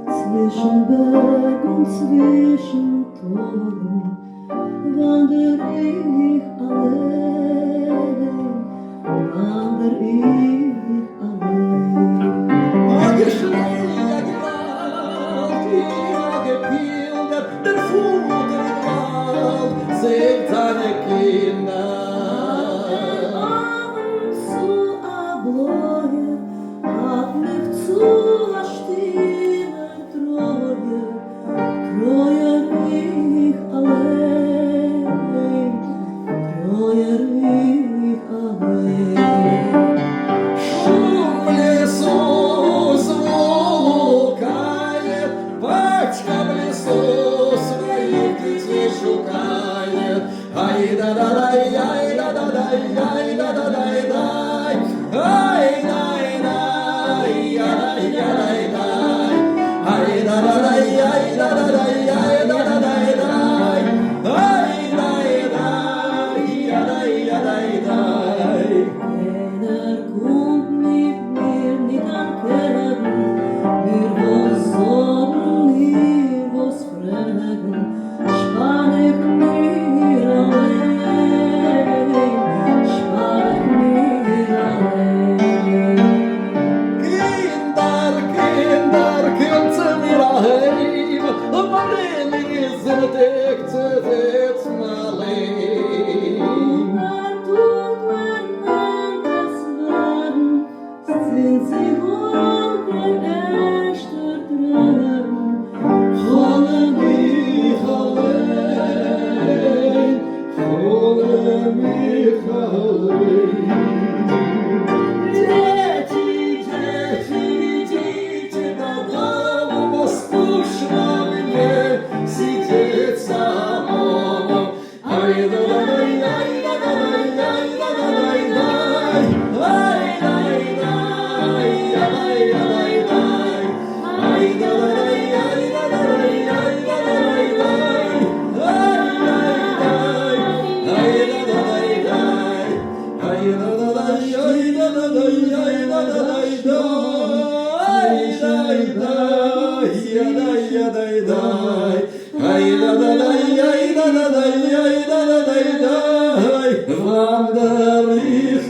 Zwischen Berg und zwischen Toren wandere ich allein, wandere ich allein. Geschleia gewalt, ja gepildert, der Futter im Wald, singt seine Kinder. Abend zu Abläue hat mich zu a stille Treue, treuer ich allein, treuer ich allein. Шум в лесу звукает, батька в лесу своих детей шукает. Ай-да-да-дай, ай-да-да-дай, ай-да-да-дай-дай, ай-дай-дай, ай-дай-дай-дай, ай-да-да-дай, ай-да-да-дай, ай-да-да-дай-дай, ай-дай-дай, ай-дай-дай. Einer kommt mit mir nicht an Kerben, mir was sagen, mir was fragen, spann ich mir allein, spann ich mir allein. Kinder, Kinder, kommt zu mir heim, weil ich sind dich zu sitzen allein. Man tut man anders werden, sind sie wohl der erste Traum. Ohne mich allein, ohne mich allein. Дети, дети, идите додому, но скучно мне сидеть самому. Ай-да-дай, ай-да-дай, ай-да-дай, ай-дай-дай, ай-дай-дай, ай-да-дай, ай-да-дай, Wander ich